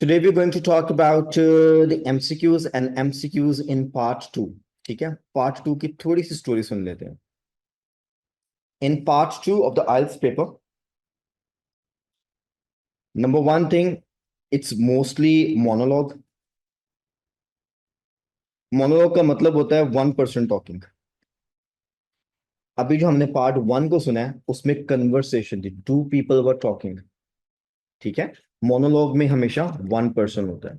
Today we're going to talk about the MCQs and MCQs in part 2. ठीक है, part 2 की थोड़ी सी story सुन लेते हैं. In part 2 of the IELTS paper, number one thing, it's mostly monologue. Monologue का मतलब होता है 1% टॉकिंग. अभी जो हमने पार्ट 1 को सुना है उसमें कन्वर्सेशन थी, 2 people were talking. ठीक है, मोनोलॉग में हमेशा 1% होता है.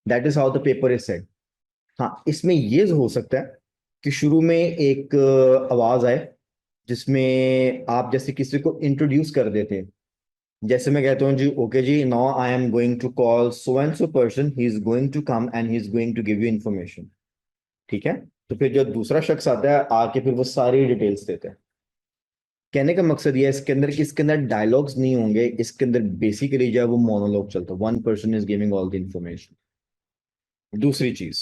That is how the paper is said. हाँ, इसमें ये हो सकता है कि शुरू में एक आवाज आए जिसमें आप जैसे किसी को इंट्रोड्यूस कर देते हैं. जैसे मैं कहता हूँ जी, ओके जी, now I am going to call so and so person, he is going to come and he is going to give you information. ठीक है, तो फिर जो दूसरा शख्स आता है आके फिर वो सारी डिटेल्स देते हैं. कहने का मकसद ये है इसके अंदर कि इसके अंदर डायलॉग्स नहीं होंगे, इसके अंदर बेसिकली जो है वो मोनोलॉग चलता है. 1 person is giving all the information. दूसरी चीज,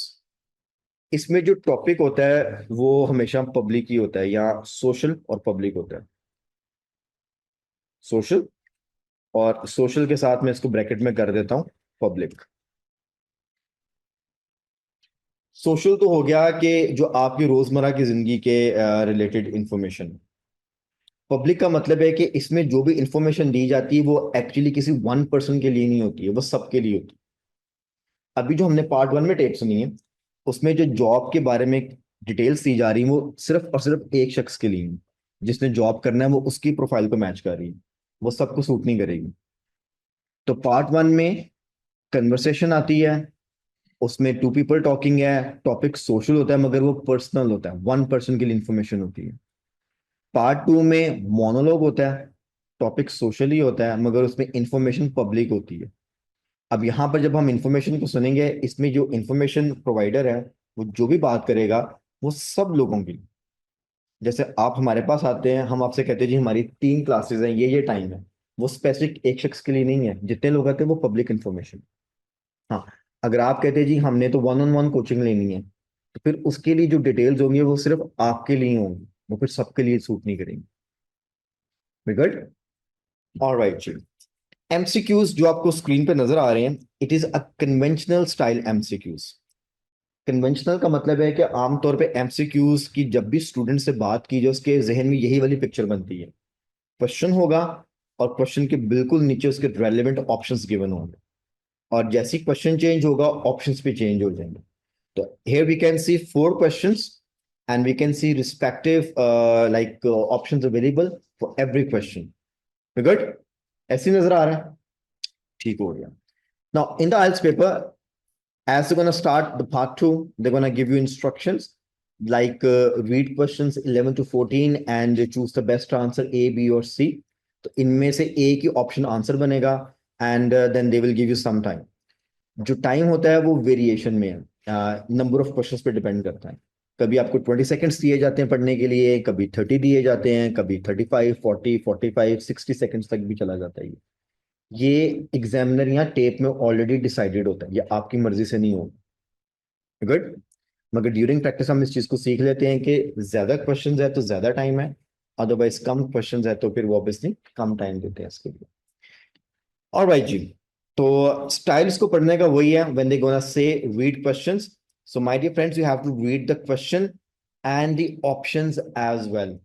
इसमें जो टॉपिक होता है वो हमेशा पब्लिक ही होता है, या सोशल और पब्लिक होता है. सोशल, और सोशल के साथ मैं इसको ब्रैकेट में कर देता हूं पब्लिक. सोशल तो हो गया कि जो आपकी रोजमर्रा की जिंदगी के रिलेटेड इंफॉर्मेशन. पब्लिक का मतलब है कि इसमें जो भी इंफॉर्मेशन दी जाती है वो एक्चुअली किसी 1 person के लिए नहीं होती है, वो सबके लिए होती है. अभी जो हमने पार्ट 1 में टेप सुनी है उसमें जो जॉब के बारे में डिटेल्स दी जा रही है वो सिर्फ और सिर्फ एक शख्स के लिए है. जिसने जॉब करना है वो उसकी प्रोफाइल को मैच कर रही है, वो सबको सूट नहीं करेगी. तो पार्ट 1 में कन्वर्सेशन आती है, उसमें 2 people टॉकिंग है, टॉपिक सोशल होता है मगर वो पर्सनल होता है, 1 person के लिए इंफॉर्मेशन होती है. पार्ट 2 में मोनोलॉग होता है, टॉपिक सोशल ही होता है मगर उसमें इंफॉर्मेशन पब्लिक होती है. अब यहाँ पर जब हम इंफॉर्मेशन को सुनेंगे, इसमें जो इंफॉर्मेशन प्रोवाइडर है वो जो भी बात करेगा वो सब लोगों की. जैसे आप हमारे पास आते हैं, हम आपसे कहते हैं जी हमारी 3 क्लासेस हैं, ये टाइम है, वो स्पेसिफिक एक शख्स के लिए नहीं है. जितने लोग आते हैं वो पब्लिक इंफॉर्मेशन. हाँ, अगर आप कहते हैं जी हमने तो 1-on-1 कोचिंग लेनी है, तो फिर उसके लिए जो डिटेल्स होंगी वो सिर्फ आपके लिए होंगी, वो फिर सबके लिए सूट नहीं करेंगी. गुड. ऑलराइट जी. एमसीक्यूज जो आपको स्क्रीन पे नजर आ रहे हैं, it is a conventional style MCQs. Conventional का मतलब है कि आमतौर पे एमसीक्यूज की जब भी स्टूडेंट से बात की जाए उसके जहन में यही वाली पिक्चर बनती है. क्वेश्चन होगा और क्वेश्चन के बिल्कुल नीचे उसके रेलेवेंट ऑप्शंस गिवन होंगे, और जैसे ही क्वेश्चन चेंज होगा ऑप्शंस भी चेंज हो जाएंगे. तो here we can see 4 questions and we can see respective options available for every question. We good? ऐसे ही नजर आ रहा है? ठीक हो गया. Now in the IELTS paper, as they're going to start the part 2, they're going to give you instructions like read questions 11 to 14 and choose the best answer A, B or C. तो इनमें से A की option answer बनेगा and then they will give you some time. जो time होता है वो variation में है, नंबर ऑफ क्वेश्चंस पे डिपेंड करता है. कभी आपको 20 seconds दिए जाते हैं पढ़ने के लिए, कभी 30 दिए जाते हैं, कभी 35, 40, 45, 60 seconds तक भी चला जाता है. ये एग्जामिनर यहाँ टेप में ऑलरेडी डिसाइडेड होता है, ये आपकी मर्जी से नहीं होगा. गुड. मगर ड्यूरिंग प्रैक्टिस हम इस चीज को सीख लेते हैं कि ज्यादा क्वेश्चंस है तो ज्यादा टाइम है, अदरवाइज कम क्वेश्चंस है तो फिर वो ऑब्वियसली कम टाइम देते हैं इसके लिए. ऑलराइट जी. तो स्टाइल्स को पढ़ने का वही है, when they gonna say read questions. So my dear friends, you have to read the question and the options as well.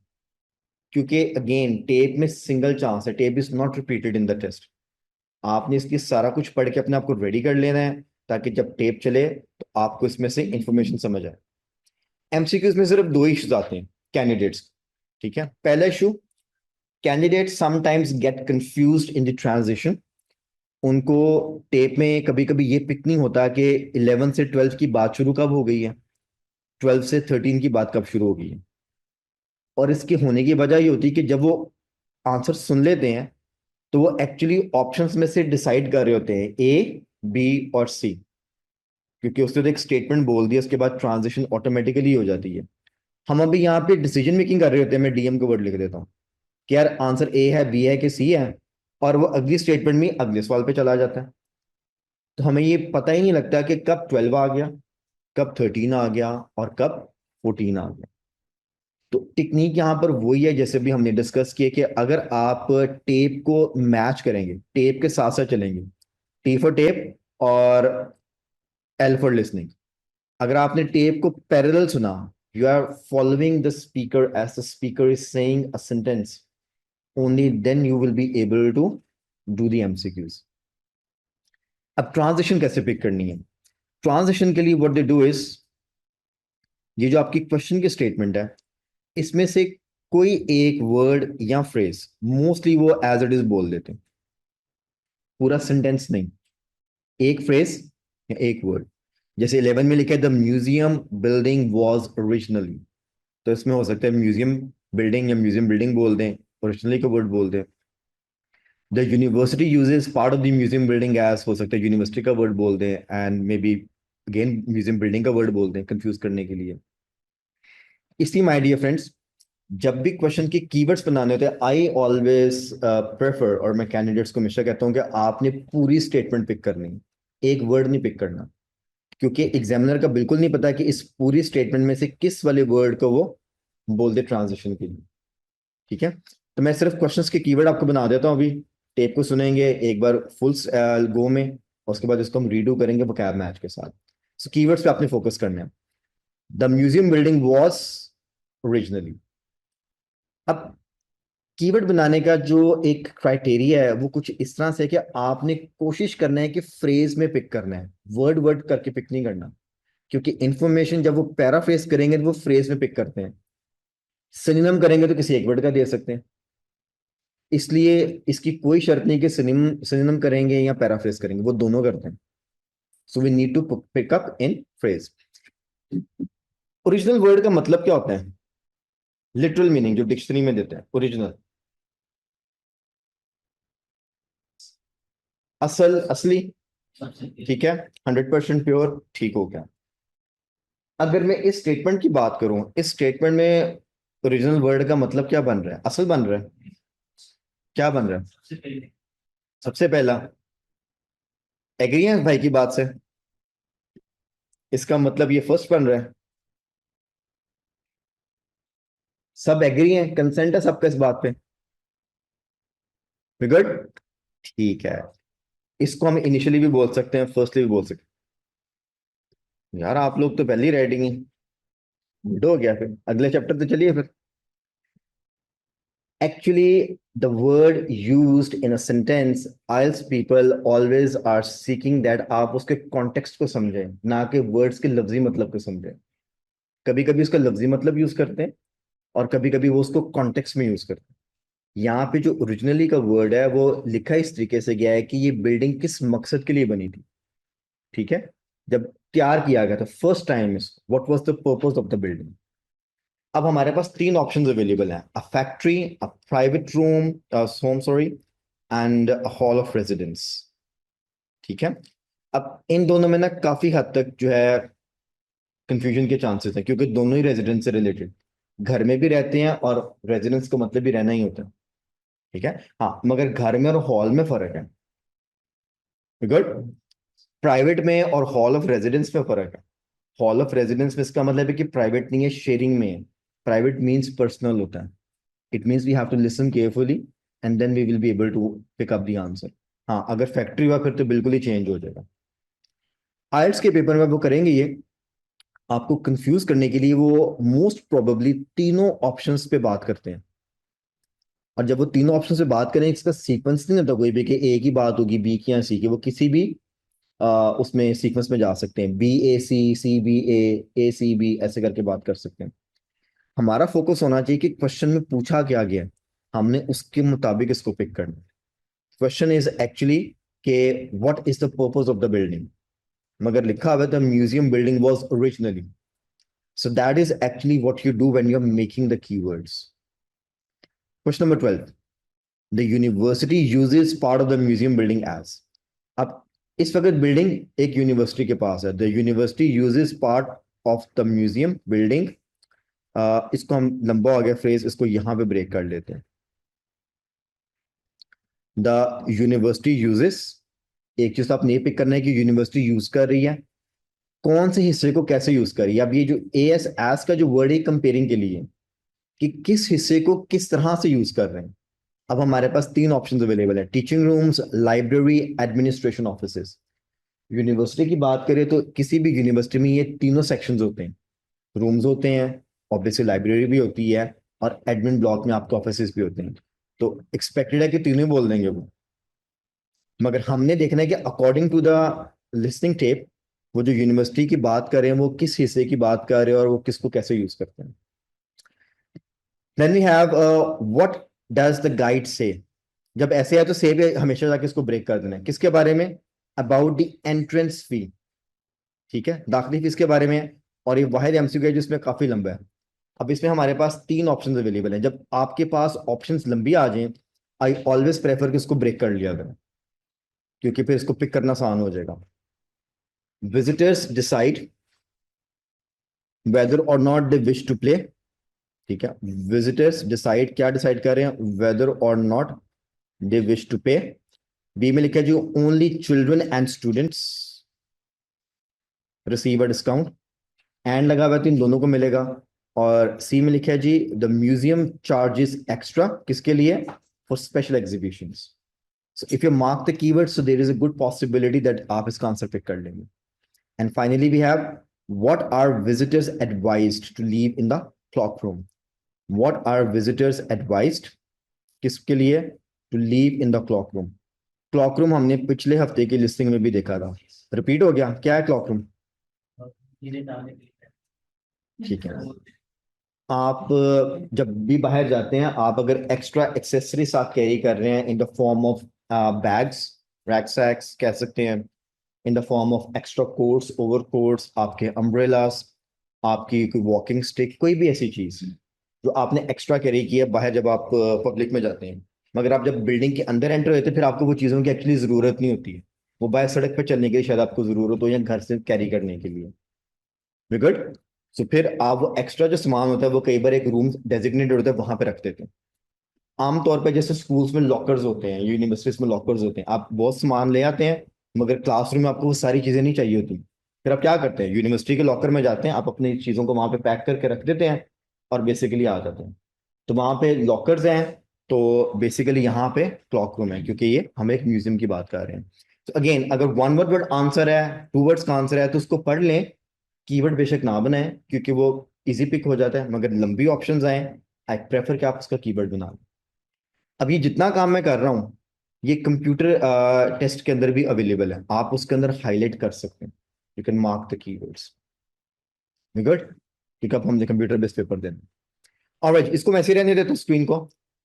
क्योंकि अगेन टेप में सिंगल चांस है, tape is not repeated in the test. आपने इसकी सारा कुछ पढ़ के अपने आप को रेडी कर लेना है ताकि जब टेप चले तो आपको इसमें से इंफॉर्मेशन समझ आए. एमसीक्यूज में सिर्फ 2 इश्यूज आते हैं कैंडिडेट्स. ठीक है, पहला issue, candidate sometimes get confused in the transition. उनको टेप में कभी कभी ये पिक नहीं होता कि 11 से 12 की बात शुरू कब हो गई है, 12 से 13 की बात कब शुरू हो गई है. और इसके होने की वजह ये होती है कि जब वो आंसर सुन लेते हैं तो वो एक्चुअली ऑप्शंस में से डिसाइड कर रहे होते हैं ए, बी और सी. क्योंकि उसने तो एक स्टेटमेंट बोल दिया, उसके बाद ट्रांजिशन ऑटोमेटिकली हो जाती है. हम अभी यहाँ पे डिसीजन मेकिंग कर रहे होते हैं, मैं डीएम के वर्ड लिख देता हूँ कि यार आंसर ए है, बी है कि सी है, और वो अगली स्टेटमेंट में अगले सवाल पे चला जाता है. तो हमें ये पता ही नहीं लगता कि कब 12 आ गया, कब 13 आ गया और कब 14 आ गया. तो टेक्निक यहाँ पर वही है जैसे भी हमने डिस्कस किया कि अगर आप टेप को मैच करेंगे, टेप के साथ साथ चलेंगे, टी फॉर टेप और एल फॉर लिसनिंग। अगर आपने टेप को पैरेलल सुना, you are following the speaker as the speaker is saying a sentence, only then you will be able to do the MCQs. अब ट्रांजिशन कैसे pick करनी है? Transition के लिए व्हाट दे डू इज, ये जो आपकी क्वेश्चन की स्टेटमेंट है, इसमें से कोई एक वर्ड या फ्रेज, मोस्टली वो एज इट इज बोल देते हैं, पूरा सेंटेंस नहीं, एक फ्रेज या एक वर्ड। जैसे 11 में लिखा है the museum building was originally, तो इसमें हो सकता है म्यूजियम बिल्डिंग या म्यूजियम बिल्डिंग बोल दें, ओरिजिनली का वर्ड बोल दें। The university uses part of the museum building as, हो सकता है यूनिवर्सिटी का वर्ड बोल दें, and maybe again museum building का वर्ड बोल दें कंफ्यूज करने के लिए। इसी माय डियर फ्रेंड्स, जब भी क्वेश्चन के कीवर्ड्स बनाने होते हैं, आई ऑलवेज प्रेफर, और मैं कैंडिडेट्स को हमेशा कहता हूं कि आपने पूरी स्टेटमेंट पिक करनी है, एक वर्ड नहीं पिक करना, क्योंकि एग्जामिनर का बिल्कुल नहीं पता कि इस पूरी स्टेटमेंट में से किस वाले वर्ड को वो बोल दे ट्रांजिशन के लिए। ठीक है, तो मैं सिर्फ क्वेश्चंस के कीवर्ड आपको बना देता हूं। अभी टेप को सुनेंगे एक बार फुल गो में, और उसके बाद इसको हम रीडू करेंगे वोकैब मैच के साथ। सो कीवर्ड्स पे आपने फोकस करना है। The museum building was originally. अब कीवर्ड बनाने का जो एक क्राइटेरिया है वो कुछ इस तरह से है कि आपने कोशिश करना है कि फ्रेज में पिक करना है, वर्ड वर्ड करके पिक नहीं करना, क्योंकि इंफॉर्मेशन जब वो पैराफ्रेज करेंगे तो वो फ्रेज में पिक करते हैं। सिनोनिम करेंगे तो किसी एक वर्ड का दे सकते हैं, इसलिए इसकी कोई शर्त नहीं कि सिनोनिम सिनोनिम करेंगे या पैराफ्रेज करेंगे, वो दोनों करते हैं। So we need to pick up in phrase. Original word का मतलब क्या होता है? लिटरल मीनिंग जो डिक्शनरी में देते हैं, ओरिजिनल, असल, असली, ठीक है, 100% प्योर, ठीक हो गया। अगर मैं इस स्टेटमेंट की बात करूं, इस स्टेटमेंट में ओरिजिनल वर्ड का मतलब क्या बन रहा है, असल बन रहा है, क्या बन रहा है? सबसे पहला, एग्री है भाई की बात से? इसका मतलब ये फर्स्ट बन रहा है। सब एग्री हैं, कंसेंट है सबका इस बात पे? गुड, ठीक है। इसको हम इनिशियली भी बोल सकते हैं, फर्स्टली भी बोल सकते हैं। यार आप लोग तो पहले ही रेडिंग है, गुड हो गया। फिर अगले चैप्टर तो चलिए फिर। Actually, the word used in a sentence, IELTS people always are seeking that आप उसके context को समझें, ना कि words के लफ्जी मतलब को समझें। कभी कभी उसका लफ्जी मतलब यूज करते हैं, और कभी कभी वो उसको कॉन्टेक्स्ट में यूज करते हैं। यहाँ पे जो ओरिजिनली का वर्ड है वो लिखा इस तरीके से गया है कि ये बिल्डिंग किस मकसद के लिए बनी थी। ठीक है, जब तैयार किया गया था फर्स्ट टाइम इसको, what was the purpose of the building. अब हमारे पास तीन ऑप्शंस अवेलेबल हैं, a factory, a private room, home sorry, and hall of residence. ठीक है, अब इन दोनों में ना काफी हद तक जो है कंफ्यूजन के चांसेस हैं, क्योंकि दोनों ही रेजिडेंस से रिलेटेड, घर में भी रहते हैं और रेजिडेंस का मतलब भी रहना ही होता है। ठीक है, हाँ, मगर घर में और हॉल में फर्क है। गुड, प्राइवेट में और हॉल ऑफ रेजिडेंस में फर्क है। हॉल ऑफ रेजिडेंस में इसका मतलब है कि प्राइवेट नहीं है, शेयरिंग में है। प्राइवेट मीन्स पर्सनल होता है। It means we have to listen carefully, and then we will be able to pick up the answer. हाँ, अगर फैक्ट्री हुआ फिर तो बिल्कुल ही चेंज हो जाएगा। आइल्स के पेपर में वो करेंगे ये, आपको कंफ्यूज करने के लिए वो मोस्ट प्रोबेबली तीनों ऑप्शंस पे बात करते हैं। और जब वो तीनों ऑप्शन से बात करें, इसका सीक्वेंस नहीं होता कोई भी कि ए की बात होगी बी की या सी की, वो किसी भी उसमें सीक्वेंस में जा सकते हैं, बी ए सी बी ए सी बी, ऐसे करके बात कर सकते हैं। हमारा फोकस होना चाहिए कि क्वेश्चन में पूछा क्या गया है, हमने उसके मुताबिक इसको पिक करना है। क्वेश्चन इज एक्चुअली के what is the purpose of the building, मगर लिखा हुआ है the museum building was originally. So that is actually what you do when you are making the keywords. Question number 12, the university uses part of the museum building as. अब इस वक्त building एक university के पास है, the university uses part of the museum building. इसको हम लंबा हो गया फ्रेज, इसको यहां पे ब्रेक कर लेते हैं। द यूनिवर्सिटी यूजेस, एक चीज आपने ये पिक करना है कि यूनिवर्सिटी यूज कर रही है, कौन से हिस्से को कैसे यूज कर रही है। अब ये जो एस एस का जो वर्ड है कंपेयरिंग के लिए, कि किस हिस्से को किस तरह से यूज कर रहे हैं। अब हमारे पास तीन ऑप्शंस अवेलेबल है, teaching rooms, library, administration offices. University की बात करें तो किसी भी यूनिवर्सिटी में ये तीनों सेक्शंस होते हैं, रूम्स होते हैं, ऑब्वियसली लाइब्रेरी भी होती है, और एडमिन ब्लॉक में आपके ऑफिसेज भी होते हैं। तो एक्सपेक्टेड है कि तीनों ही बोल देंगे वो, मगर हमने देखना है कि according to the listening tape वो जो यूनिवर्सिटी की बात कर रहे हैं वो किस हिस्से की बात कर रहे हैं और वो किसको कैसे यूज करते हैं। Then we have what does the guide से। जब ऐसे है तो से भी हमेशा जाके इसको ब्रेक कर देना है, किसके बारे में, अबाउट द एंट्रेंस फी, ठीक है, दाखिली फीस के बारे में। और ये वाहिद एमसीक्यू है जिसमें काफी लंबा है। अब इसमें हमारे पास तीन ऑप्शंस अवेलेबल हैं, जब आपके पास ऑप्शंस लंबी आ जाएं, आई ऑलवेज प्रेफर कि इसको ब्रेक कर लिया करें, क्योंकि फिर इसको पिक करना आसान हो जाएगा। विजिटर्स डिसाइड वेदर और not they wish to play, ठीक है, विजिटर्स डिसाइड, क्या डिसाइड कर रहे हैं, वेदर और not they wish to pay. B में लिखा है जी only children and students receive a discount, and लगा हुआ है तो इन दोनों को मिलेगा। और सी में लिखा है G the museum charges extra, किसके लिए, for special exhibitions. So if you mark the keyword so there is a good possibility that आप इसका आंसर पिक कर लेंगे। And finally we have what are visitors advised to leave in the cloakroom. What are visitors advised, किसके लिए, to leave in the cloakroom. Cloakroom हमने पिछले हफ्ते की लिस्टिंग में भी देखा था, रिपीट हो गया, क्या है क्लॉक रूम, ठीक है। आप जब भी बाहर जाते हैं, आप अगर एक्स्ट्रा एक्सेसरी साथ कैरी कर रहे हैं in the form of bags, rucksacks कह सकते हैं, in the form of extra coats, over coats, आपके अम्ब्रेलास, आपकी कोई वॉकिंग स्टिक, कोई भी ऐसी चीज जो आपने एक्स्ट्रा कैरी की है बाहर जब आप पब्लिक में जाते हैं, मगर आप जब बिल्डिंग के अंदर एंटर होते हैं फिर आपको वो चीज़ों की एक्चुअली ज़रूरत नहीं होती है, वो बाहर सड़क पर चलने के लिए शायद आपको ज़रूरत हो या घर से कैरी करने के लिए, गुड। सो फिर आप वो एक्स्ट्रा जो सामान होता है वो कई बार एक रूम डेजिग्नेटेड होता है वहां पे रख देते हैं। आमतौर पे जैसे स्कूल्स में लॉकर्स होते हैं, यूनिवर्सिटीज में लॉकर्स होते हैं, आप बहुत सामान ले आते हैं मगर क्लासरूम में आपको वो सारी चीजें नहीं चाहिए होती, फिर आप क्या करते हैं, यूनिवर्सिटी के लॉकर में जाते हैं, आप अपनी चीजों को वहां पे पैक करके रख देते हैं और बेसिकली आ जाते हैं। तो वहां पे लॉकर्स हैं, तो बेसिकली यहाँ पे क्लॉक रूम है, क्योंकि ये हम एक म्यूजियम की बात कर रहे हैं। तो अगेन अगर वन वर्ड आंसर है, टू वर्ड्स का आंसर है तो उसको पढ़ लें, कीवर्ड बेशक ना बनाएं क्योंकि वो इजी पिक हो जाता है, मगर लंबी ऑप्शंस आए आई प्रेफर कि आप उसका कीवर्ड बना लें। अब ये जितना काम मैं कर रहा हूँ ये कंप्यूटर टेस्ट के अंदर भी अवेलेबल है, आप उसके अंदर हाईलाइट कर सकते हैं, you can mark the keywords, good, ठीक है, अब हमने कंप्यूटर बेस्ड पेपर देना। ऑलराइट, इसको मैं ऐसे रहने देता हूँ स्क्रीन को।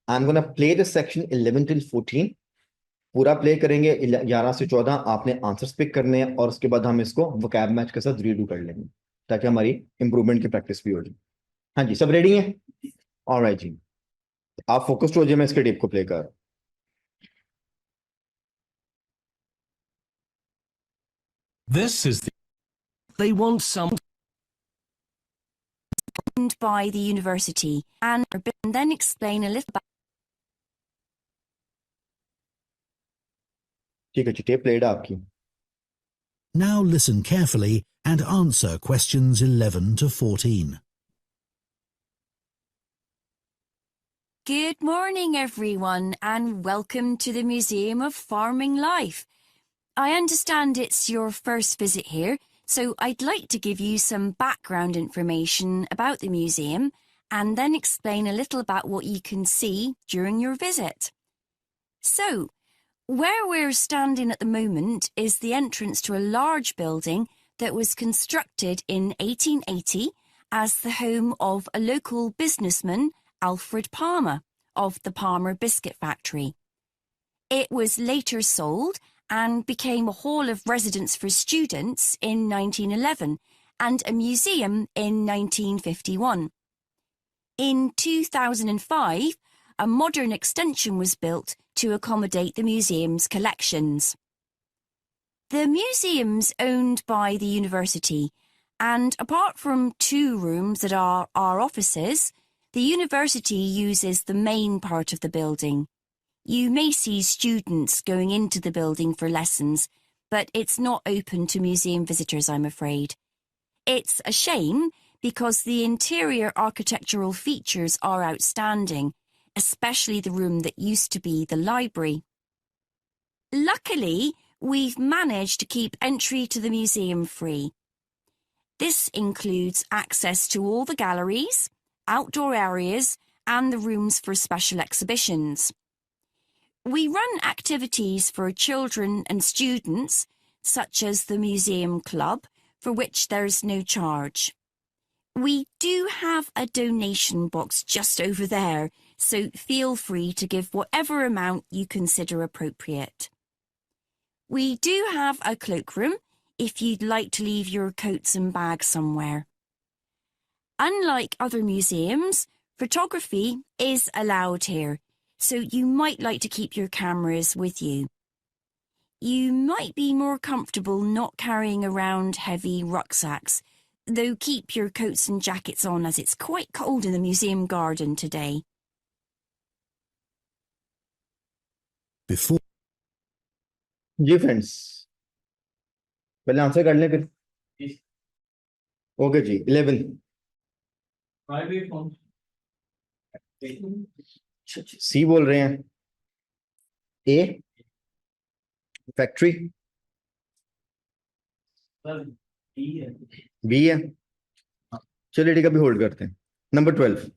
आई am gonna play the section 11 till 14, पूरा प्ले करेंगे, 11 से 14 आपने आंसर्स पिक करने हैं और उसके बाद हम इसको वोकैब मैच के साथ रीडू कर लेंगे ताकि हमारी इंप्रूवमेंट की प्रैक्टिस भी हो जाए। हाँ जी, सब रेडी हैं, ऑलराइट जी, आप फोकस्ड हो जाए, मैं इसके टेप को प्ले कर रहा हूं। This is the... They want some... By the university and then explain a little about. ठीक है जी, टेप प्लेड है आपकी। Now listen carefully and answer questions 11 to 14. Good morning, everyone, and welcome to the Museum of Farming Life. I understand it's your first visit here, so I'd like to give you some background information about the museum and then explain a little about what you can see during your visit. So, where we're standing at the moment is the entrance to a large building that was constructed in 1880 as the home of a local businessman, Alfred Palmer, of the Palmer Biscuit Factory. It was later sold and became a hall of residence for students in 1911 and a museum in 1951. In 2005, a modern extension was built to accommodate the museum's collections. The museum's owned by the university, and apart from 2 rooms that are our offices, the university uses the main part of the building. You may see students going into the building for lessons, but it's not open to museum visitors, I'm afraid. It's a shame because the interior architectural features are outstanding, especially the room that used to be the library. Luckily, we've managed to keep entry to the museum free. This includes access to all the galleries, outdoor areas, and the rooms for special exhibitions. We run activities for children and students, such as the Museum Club, for which there's no charge. We do have a donation box just over there, so feel free to give whatever amount you consider appropriate. We do have a cloakroom if you'd like to leave your coats and bags somewhere. Unlike other museums, photography is allowed here, so you might like to keep your cameras with you. You might be more comfortable not carrying around heavy rucksacks, though keep your coats and jackets on as it's quite cold in the museum garden today. Before ji friends, पहले answer कर लें फिर. Okay जी. 11. सी बोल रहे हैं. ए factory. B है. चलिए ठीक है, अभी होल्ड करते हैं. नंबर 12.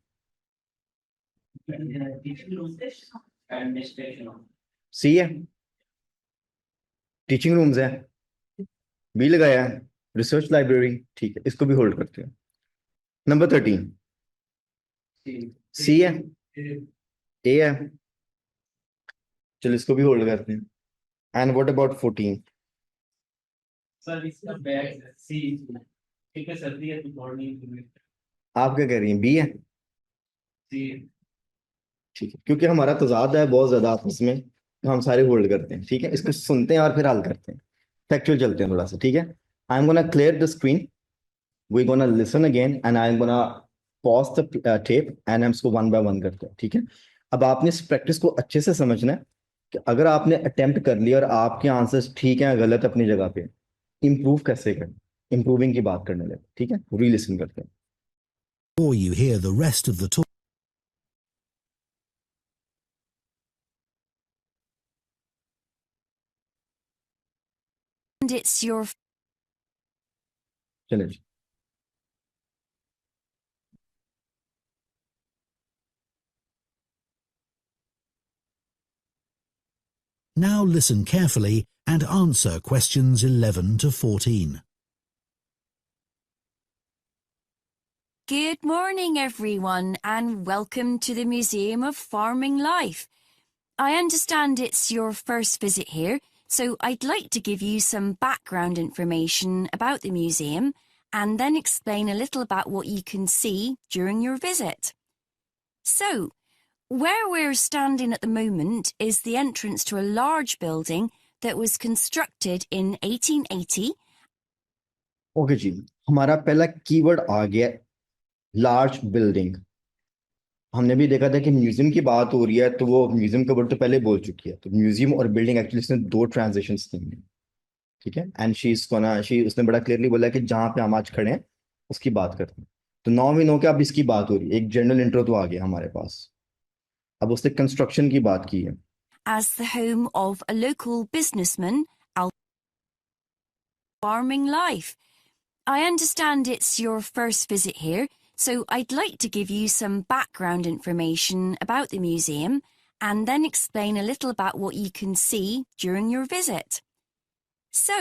सी है. टीचिंग रूम्स है. बी लगाया है. Research library. ठीक है, इसको भी होल्ड करते हैं. नंबर 13. सी है. ए है. चलो इसको भी होल्ड करते हैं. And what about 14? सर इसका बैग सी ठीक है, सर्दी है तो मॉर्निंग आप क्या कह रही हैं? बी है. सी. ठीक है, क्योंकि हमारा तजाद है बहुत ज्यादा आपस में, तो हम सारे होल्ड करते हैं. ठीक है, इसको सुनते हैं और फिर हल करते हैं. फैक्चुअल चलते हैं थोड़ा सा. ठीक है, I am gonna clear the screen, we gonna listen again and I am gonna pause the tape एंड हम इसको वन बाय वन करते हैं. ठीक है, अब आपने इस प्रैक्टिस को अच्छे से समझना है कि अगर आपने अटेम्प्ट कर लिया और आपके आंसर्स ठीक हैं गलत अपनी जगह पे, इम्प्रूव कैसे करें, इम्प्रूविंग की बात करने लगे. ठीक है, री लिसन करते हैं. you hear the rest of the talk, And it's your चलिए जी. now listen carefully and answer questions 11 to 14. Good morning, everyone, and welcome to the Museum of Farming Life. I understand it's your first visit here, so I'd like to give you some background information about the museum and then explain a little about what you can see during your visit. So, where we're standing at the moment is the entrance to a large building that was constructed in 1880. Okay जी, हमारा पहला keyword आ गया large building. हमने भी देखा था कि museum की बात हो रही है, तो वो म्यूजियम का वर्ड तो पहले बोल चुकी है. तो म्यूजियम और बिल्डिंग एक्चुअली इसने दो ट्रांजिशंस दी हैं. ठीक है, एंड उसने बड़ा क्लियरली बोला है कि जहाँ पे हम आज खड़े हैं उसकी बात करते हैं. तो नाउ वी नो कि अब इसकी बात हो रही है. एक जनरल इंट्रो तो आ गया हमारे पास. अब उसने कंस्ट्रक्शन की बात की है. As the home of a local businessman, Farming Life. I understand it's your first visit here, so I'd like to give you some background information about the museum and then explain a little about what you can see during your visit. So,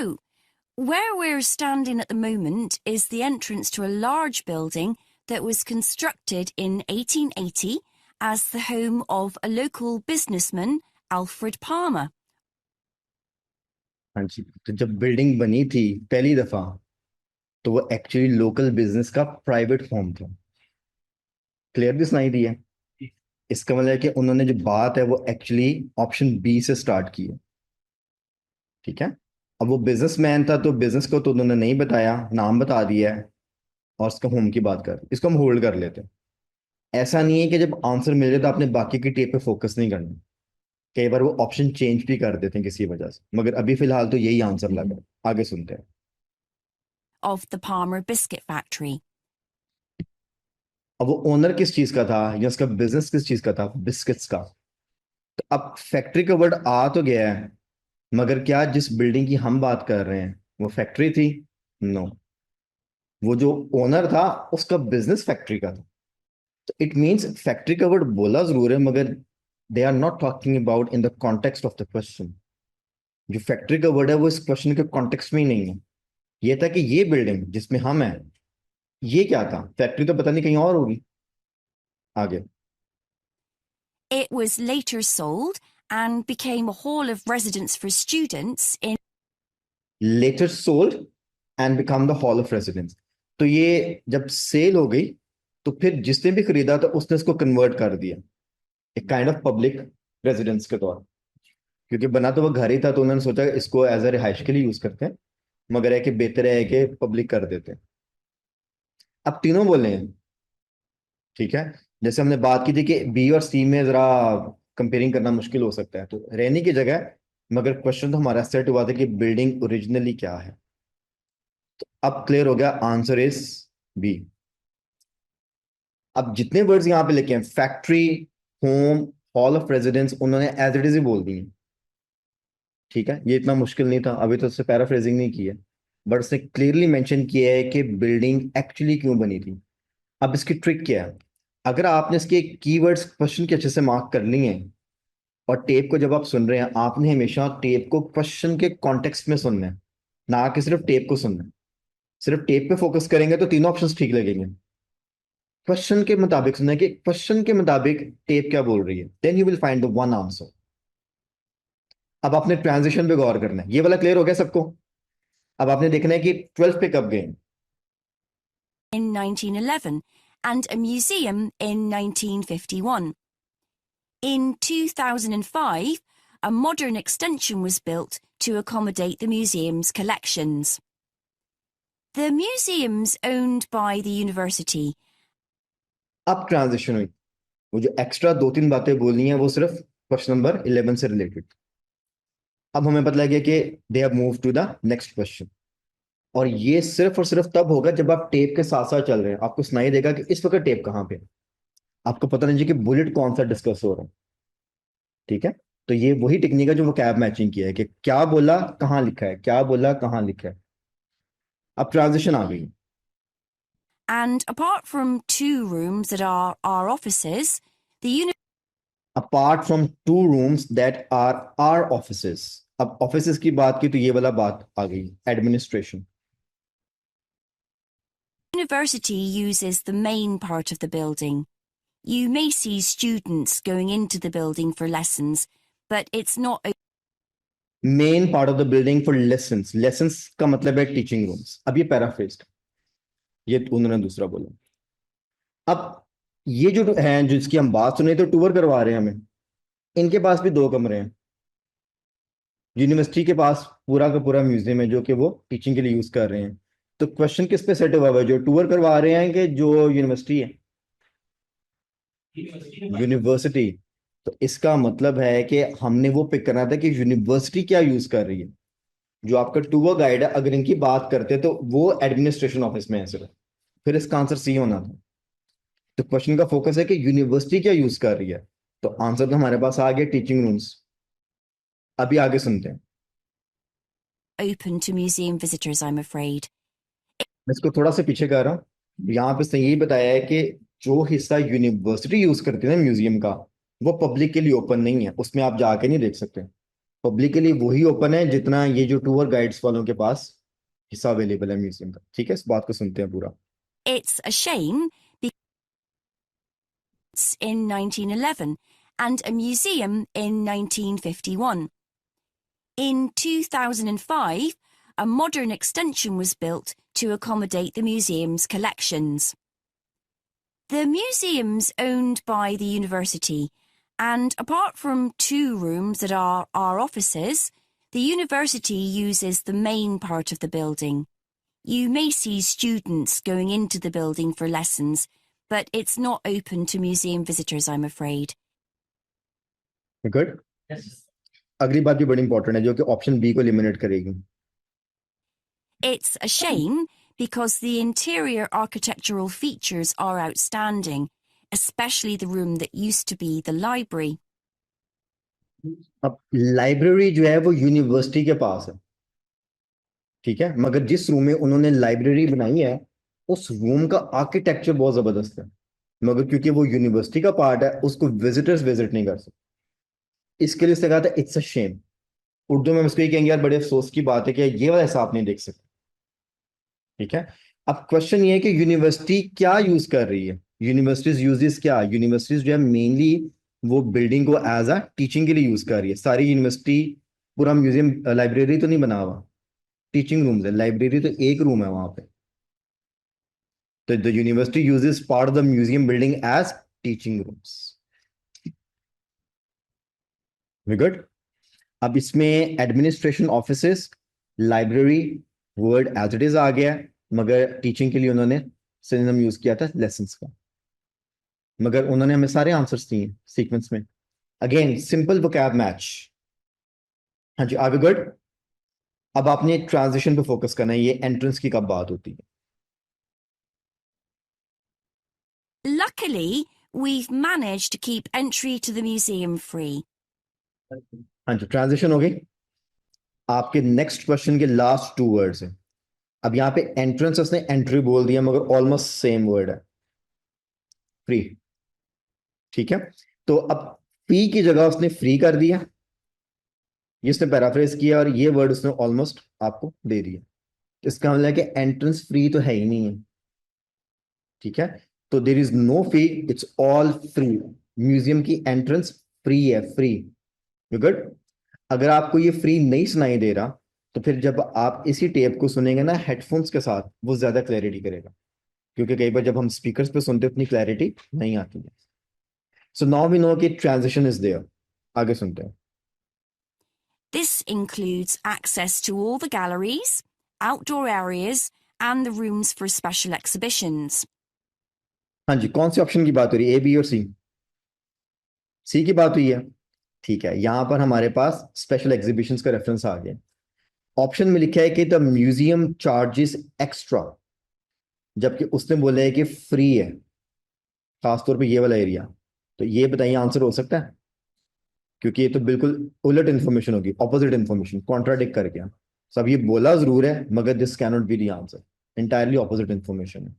where we're standing at the moment is the entrance to a large building that was constructed in 1880 as the home of a local businessman, Alfred Palmer. हाँ जी, तो जब building बनी थी पहली दफा, तो वो actually local business का प्राइवेट होम था. क्लियर भी सुनाई दी है. इसका मतलब है कि उन्होंने जो बात है वो एक्चुअली ऑप्शन बी से स्टार्ट की है. ठीक है, अब वो बिजनेसमैन था तो बिजनेस को तो उन्होंने नहीं बताया, नाम बता दिया है और उसका होम की बात कर. इसको हम होल्ड कर लेते हैं. ऐसा नहीं है कि जब आंसर मिल जाए तो आपने बाकी की टेप पे फोकस नहीं करना. कई बार वो ऑप्शन चेंज भी कर देते हैं किसी वजह से, मगर अभी फिलहाल तो यही आंसर लगा है. आगे सुनते हैं. Of the Palmer Biscuit Factory. अब वो ओनर किस चीज का था या उसका बिजनेस किस चीज का था, बिस्किट्स का। तो अब फैक्ट्री का वर्ड आ तो गया है, मगर क्या जिस बिल्डिंग की हम बात कर रहे हैं वो फैक्ट्री थी? नो। वो जो ओनर था उसका बिजनेस फैक्ट्री का था। तो इट मीन्स फैक्ट्री का वर्ड बोला जरूर है, मगर they are not talking about in the context of the question. जो फैक्ट्री का वर्ड है वो इस क्वेश्चन के कॉन्टेक्स्ट में ही नहीं है। ये था कि ये बिल्डिंग जिसमें हम हैं, ये क्या था? फैक्ट्री तो पता नहीं कहीं और होगी। आगे। It was later sold and became a hall of residence for students in later sold and become the hall of residence. तो ये जब सेल हो गई तो फिर जिसने भी खरीदा था उसने इसको कन्वर्ट कर दिया एक काइंड ऑफ पब्लिक रेजिडेंस के तौर। क्योंकि बना तो वो घर ही था, तो उन्होंने सोचा इसको एज अ रिहाइश के लिए यूज करते हैं, मगर है कि बेहतर है कि पब्लिक कर देते हैं। अब तीनों बोले हैं, ठीक है। जैसे हमने बात की थी कि बी और सी में जरा कंपेयरिंग करना मुश्किल हो सकता है, तो रहने की जगह, मगर क्वेश्चन तो हमारा सेट हुआ था कि बिल्डिंग ओरिजिनली क्या है। तो अब क्लियर हो गया, आंसर इज बी। अब जितने वर्ड्स यहाँ पे लिखे हैं, factory, home, hall of residence, उन्होंने एज इट इज ही बोल दिए। ठीक है, ये इतना मुश्किल नहीं था। अभी तो उससे पैराफ्रेजिंग नहीं की है, बट उसने क्लियरली मेंशन किया है कि बिल्डिंग एक्चुअली क्यों बनी थी। अब इसकी ट्रिक क्या है? अगर आपने इसके कीवर्ड्स क्वेश्चन के अच्छे से मार्क कर लिए हैं, और टेप को जब आप सुन रहे हैं, आपने हमेशा टेप को क्वेश्चन के कॉन्टेक्स्ट में सुनना है, ना कि सिर्फ टेप को सुनना है। सिर्फ टेप पे फोकस करेंगे तो तीनों ऑप्शंस ठीक लगेंगे। क्वेश्चन के मुताबिक सुनना है कि क्वेश्चन के मुताबिक टेप क्या बोल रही है, then you will find the one answer. अब आपने ट्रांजिशन पे गौर करना है। ये वाला क्लियर हो गया सबको? अब आपने देखना है कि 12 पे कब गए। in 1911 and a museum in 1951. In 2005, a modern extension was built to accommodate the museum's collections. The museum's owned by the university. अब ट्रांजिशन हुई। वो जो एक्स्ट्रा 2-3 बातें बोलनी है वो सिर्फ क्वेश्चन नंबर 11 से रिलेटेड। अब हमें पता लग गया कि they have move to the next question. और ये सिर्फ और सिर्फ तब होगा जब आप टेप के साथ साथ चल रहे हैं। आपको सुनाई देगा कि इस वक्त टेप कहाँ पे है। आपको पता नहीं कि बुलेट कौन सा डिस्कस हो रहा है। ठीक है, तो ये वही टेक्निक है जो वो कैब मैचिंग किया है कि क्या बोला कहाँ लिखा है, क्या बोला कहाँ लिखा है। अब ट्रांजिशन आ गई। And apart from 2 rooms that are our offices, the apart from 2 rooms that are our offices. अब ऑफिसेस की बात की तो ये वाला बात आ गई, administration. university uses the main part of the building. You may see students going into the building for lessons, but it's not main part of the building for lessons. Lessons का मतलब है टीचिंग रूम्स। अब ये पैराफ्रेज्ड, ये उन्होंने दूसरा बोला। अब ये जो है जिसकी हम बात सुन रहे थे, टूर करवा रहे हैं हमें, इनके पास भी 2 कमरे हैं। यूनिवर्सिटी के पास पूरा का पूरा म्यूजियम है जो कि वो टीचिंग के लिए यूज कर रहे हैं। तो क्वेश्चन किस पे सेट हुआ हुआ है, जो टूर करवा रहे हैं कि जो यूनिवर्सिटी है? यूनिवर्सिटी। तो इसका मतलब है कि हमने वो पिक करना था कि यूनिवर्सिटी क्या यूज कर रही है। जो आपका टूर गाइड है, अगर इनकी बात करते तो वो एडमिनिस्ट्रेशन ऑफिस में है सिर्फ, फिर इसका आंसर सी होना था। तो क्वेश्चन का फोकस है कि यूनिवर्सिटी क्या यूज कर रही है। तो आंसर तो हमारे पास आ गया, टीचिंग रूम्स। अभी आगे सुनते हैं। open to museum visitors, I'm afraid. मैं इसको थोड़ा सा पीछे कर रहा हूँ। यहाँ पे इसने यही बताया है कि जो हिस्सा यूनिवर्सिटी यूज करती है ना म्यूजियम का, वो पब्लिक के लिए ओपन नहीं है, उसमें आप जाके नहीं देख सकते। पब्लिक के लिए वही ओपन है जितना ये जो टूर गाइड्स वालों के पास हिस्सा अवेलेबल है म्यूजियम का। ठीक है, इस बात को सुनते हैं पूरा। It's a shame because in 1911 and a museum in 1951. In 2005, a modern extension was built to accommodate the museum's collections. The museum's owned by the university, and apart from 2 rooms that are our offices, the university uses the main part of the building. You may see students going into the building for lessons, but it's not open to museum visitors, I'm afraid. Good. Yes. अगली बात भी बड़ी important है जो कि option B को eliminate करेगी। It's a shame because the interior architectural features are outstanding, especially the room that used to be the library. अब लाइब्रेरी जो है वो यूनिवर्सिटी के पास है, ठीक है, मगर जिस रूम में उन्होंने लाइब्रेरी बनाई है उस रूम का आर्किटेक्चर बहुत जबरदस्त है, मगर क्योंकि वो यूनिवर्सिटी का पार्ट है उसको विजिटर्स विजिट नहीं कर सकते। इसके लिए उसने कहा था इट्स अ शेम। उर्दू में हम इसको ये कहेंगे यार बड़े अफसोस की बात है कि ये वाला हिसाब नहीं देख सकते, ठीक है। अब क्वेश्चन ये है कि यूनिवर्सिटी क्या यूज कर रही है, यूनिवर्सिटीज यूजेस क्या, यूनिवर्सिटीज जो है मेनली वो बिल्डिंग को एज अ टीचिंग के लिए यूज कर रही है। सारी यूनिवर्सिटी पूरा म्यूजियम लाइब्रेरी तो नहीं बना हुआ, टीचिंग रूम्स है, लाइब्रेरी तो एक रूम है वहां पे। तो the university uses part of the museum building as teaching rooms. We good. अब इसमें administration offices, library word as it is आ गया, मगर टीचिंग के लिए उन्होंने सिनोनिम यूज किया था लेसन्स का, मगर उन्होंने हमें सारे आंसर्स दिए सीक्वेंस में। Again simple vocab match. हाँ जी, आगे गुड। अब आपने ट्रांजिशन पे फोकस करना है, ये एंट्रेंस की कब बात होती है। Luckily, we've managed to keep entry to the museum free. हाँ जी, ट्रांजिशन हो गई। आपके नेक्स्ट क्वेश्चन के लास्ट 2 वर्ड्स हैं। अब यहाँ पे एंट्रेंस उसने एंट्री बोल दिया, मगर ऑलमोस्ट सेम वर्ड है, फ्री, ठीक है। तो अब फी की जगह उसने फ्री कर दिया, ये उसने पैराफ्रेज किया और ये वर्ड उसने ऑलमोस्ट आपको दे दिया। इसका मतलब है कि एंट्रेंस फ्री तो है ही नहीं है, ठीक है। तो there is no fee, it's all free. Museum की एंट्रेंस फ्री है, फ्री। You good. अगर आपको ये फ्री नहीं सुनाई दे रहा तो फिर जब आप इसी टेप को सुनेंगे ना हेडफोन्स के साथ, वो ज्यादा क्लैरिटी करेगा, क्योंकि कई बार जब हम स्पीकर्स पे सुनते उतनी क्लैरिटी नहीं आती है। सो नाउ वी नो कि ट्रांजिशन इज देयर। आगे सुनते हैं। This includes access to all the galleries, outdoor areas, and the rooms for special exhibitions. हाँ जी, कौन से ऑप्शन की बात हो रही है, ए बी और सी? सी की बात हुई है, ठीक है। यहां पर हमारे पास स्पेशल एग्जीबिशंस का रेफरेंस आ गया। ऑप्शन में लिखा है कि द म्यूजियम चार्जेस एक्स्ट्रा, जबकि उसने बोला है कि फ्री है, खासतौर पे ये वाला एरिया। तो ये बताइए आंसर हो सकता है? क्योंकि ये तो बिल्कुल उलट इंफॉर्मेशन होगी, ऑपोजिट इंफॉर्मेशन, कॉन्ट्राडिक्ट कर गया। सब ये बोला जरूर है मगर this can not be the answer, entirely opposite information है।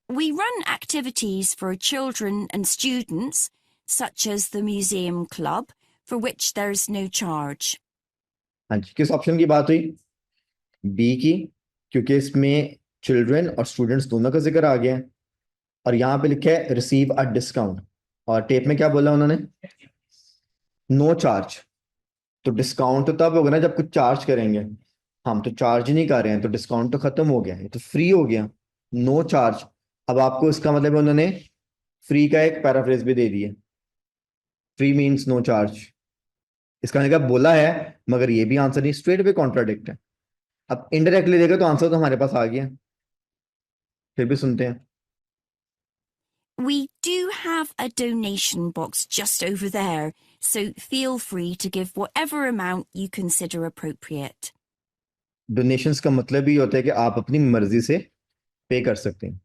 We run activities for children and students, such as the museum club, for which there is no charge. हाँ जी, किस ऑप्शन की बात हुई? बी की, क्योंकि इसमें चिल्ड्रन और स्टूडेंट्स दोनों का जिक्र आ गया है, और यहाँ पे लिखा है रिसीव अ डिस्काउंट, और टेप में क्या बोला उन्होंने? No charge. तो डिस्काउंट तो तब होगा ना जब कुछ चार्ज करेंगे, हम तो चार्ज ही नहीं कर रहे हैं, तो डिस्काउंट तो खत्म हो गया है, तो फ्री हो गया, नो चार्ज। अब आपको इसका मतलब है उन्होंने फ्री का एक पैराफ्रेज भी दे दिया, फ्री मीन्स नो चार्ज। इसका मतलब बोला है मगर ये भी आंसर नहीं, स्ट्रेट वे कॉन्ट्राडिक्ट है। अब इनडायरेक्टली देखा तो आंसर तो हमारे पास आ गया, फिर भी सुनते हैं। We do have a donation box just over there, so feel free to give whatever amount you consider appropriate. Donations का मतलब ही होता है कि आप अपनी मर्जी से पे कर सकते हैं।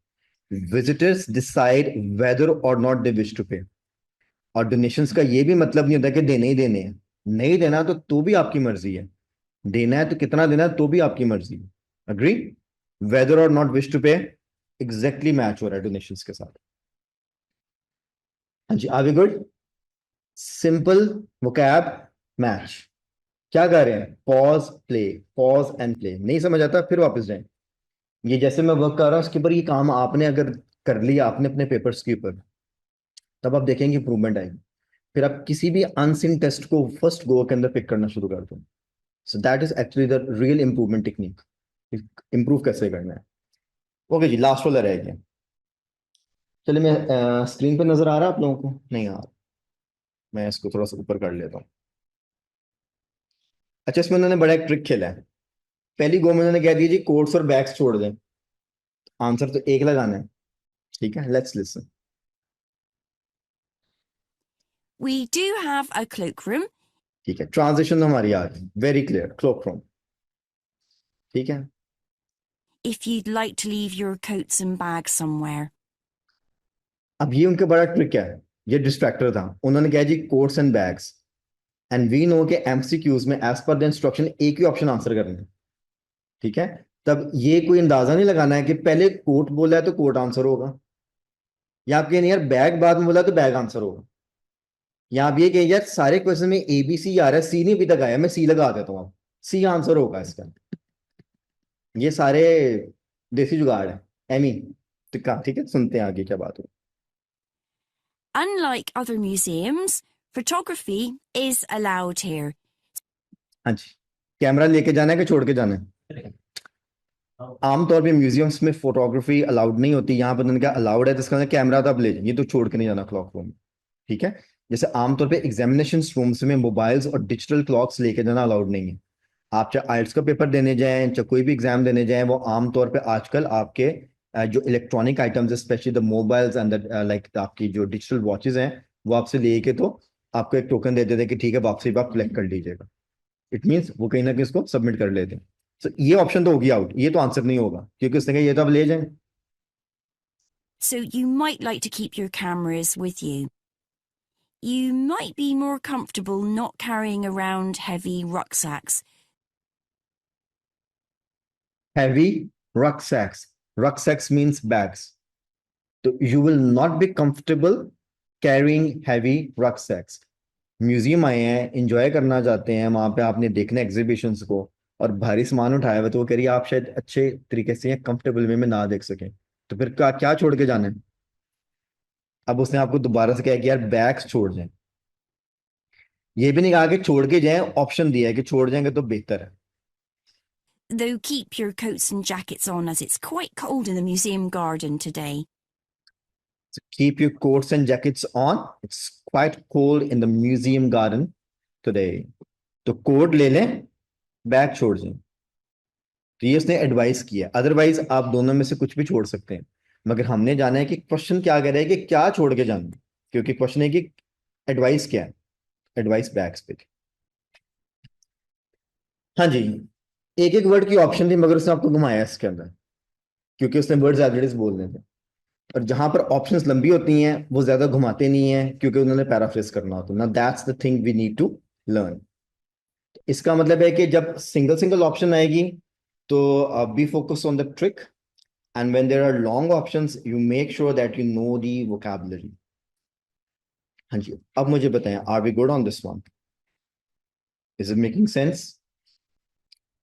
विजिटर्स डिसाइड वेदर और नॉट दे विश टू पे। और डोनेशंस का ये भी मतलब नहीं होता कि देने ही देने हैं, नहीं देना तो भी आपकी मर्जी है, देना है तो कितना देना है तो भी आपकी मर्जी है। अग्री? वेदर और नॉट विश टू पे एग्जैक्टली मैच हो रहा है डोनेशंस के साथ। हाँ जी, आगे गुड। Simple vocab match. क्या कर रहे हैं? Pause play, pause and play. नहीं समझ आता फिर वापस जाएं। ये जैसे मैं वर्क कर रहा हूं उसके ऊपर, ये काम आपने अगर कर लिया आपने अपने पेपर्स के ऊपर, तब आप देखेंगे इंप्रूवमेंट आएगी। फिर आप किसी भी अनसीन टेस्ट को फर्स्ट गो के अंदर पिक करना शुरू कर दो। सो that is actually the real improvement technique, improve कैसे करना है। ओके जी, लास्ट वाला रह गया। चलिए, मैं स्क्रीन पे नजर आ रहा है आप लोगों को? नहीं आ रहा, मैं इसको थोड़ा सा ऊपर कर लेता हूँ। अच्छा, इसमें उन्होंने बड़ा एक ट्रिक खेला है। पहली गो में उन्होंने कह दिया जी कोट्स और बैग्स छोड़ दें, आंसर तो एक लगाना है, ठीक है। Let's listen. We do have a cloakroom. ठीक है, ट्रांजिशन हमारी आ गई, वेरी क्लियर, क्लोक रूम, ठीक है। if you'd like to leave your coats and bags somewhere. अब ये उनका बड़ा ट्रिक है, ये डिस्ट्रैक्टर था। उन्होंने कहा जी coats and bags, and we know के एमसीक्यूज में एज पर द इंस्ट्रक्शन एक ही ऑप्शन आंसर करना है, ठीक है। तब ये कोई अंदाजा नहीं लगाना है कि पहले कोट बोला है तो कोट आंसर होगा, या आप कहें यार बैग बाद में बोला तो बैग आंसर होगा, या आप ये कहें यार सारे क्वेश्चन में ए बी सी आ रहा है, सी नहीं अभी तक आया, मैं सी लगा देता हूँ, सी आंसर होगा इसका। ये सारे देसी जुगाड़ है एमी, ठीक है, सुनते हैं आगे क्या बात हो। Unlike other museums, photography is allowed here. हाँ जी, कैमरा लेके जाना है कि छोड़ के जाना है? आमतौर पे म्यूजियम्स में फोटोग्राफी अलाउड नहीं होती, यहाँ पर उन्होंने कहा अलाउड है, तो इसका मतलब कैमरा तो आप ले जाइए, तो छोड़ के नहीं जाना क्लॉक रूम, ठीक है। जैसे आमतौर पे एग्जामिनेशन रूम्स में मोबाइल्स और डिजिटल क्लॉक्स लेके जाना अलाउड नहीं है। आप चाहे आइल्स का पेपर देने जाएं, चाहे कोई भी एग्जाम देने जाएं, वो आमतौर पे आजकल आपके जो electronic items, specially the mobiles and like आपकी जो डिजिटल वॉचेज हैं, वो आपसे लेके तो आपको एक टोकन दे देते हैं कि ठीक है वापसी आप कलेक्ट कर लीजिएगा। इट मीन्स वो कहीं ना कहीं इसको सबमिट कर लेते हैं। So, ये ऑप्शन तो होगी आउट, ये तो आंसर नहीं होगा क्योंकि उसने कहा ये तो आप ले जाएं। So you might like to keep your cameras with you. You might be more comfortable not carrying around heavy rucksacks. Heavy rucksacks. Rucksacks means bags. So you will not be comfortable carrying heavy rucksacks. Museum आए हैं, enjoy करना चाहते हैं, वहां पे आपने देखना exhibitions को, और भारी सामान उठाया हुआ, तो वो कह रही है आप शायद अच्छे तरीके से कंफर्टेबल वे में ना देख सकें, तो फिर क्या क्या छोड़ के जाना है? अब उसने आपको दोबारा से कहा कि यार बैग्स छोड़ जाएं, ये भी नहीं कहा कि छोड़ के जाएं, ऑप्शन दिया है कि छोड़ जाएंगे तो बेहतर है। Though keep your coats and jackets on as it's quite cold in the museum garden today. So keep your coats and jackets on. It's quite cold in the museum garden today. तो coat ले लें, bag छोड़ दें। तो ये उसने advice किया, otherwise आप दोनों में से कुछ भी छोड़ सकते हैं, मगर हमने जाना है कि क्वेश्चन क्या कह रहा है कि क्या छोड़ के जाना, क्योंकि क्वेश्चन है कि एडवाइस क्या है, एडवाइस बैग्स पे। हाँ जी, एक एक वर्ड की ऑप्शन थी मगर उसने आपको घुमाया इसके अंदर, क्योंकि उसने वर्ड्स एज इट इज बोलने थे, और जहां पर ऑप्शंस लंबी होती हैं वो ज्यादा घुमाते नहीं है क्योंकि उन्होंने पैराफ्रेज करना होता है ना। That's the thing we need to learn. इसका मतलब है कि जब सिंगल सिंगल ऑप्शन आएगी तो be focus on the trick, and when there are long options you make sure that you know the vocabulary. हाँ जी, अब मुझे बताएं, are we good on this one? Is it making sense?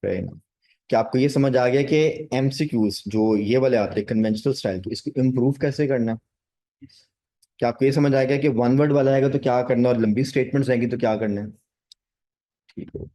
क्या आपको ये समझ आ गया कि एमसीक्यूज जो ये वाले आते हैं कन्वेंशनल स्टाइल के, इसको इम्प्रूव कैसे करना है? क्या आपको ये समझ आ गया कि वन वर्ड वाला आएगा तो क्या करना है और लंबी स्टेटमेंट्स आएंगी तो क्या करना है? ठीक है।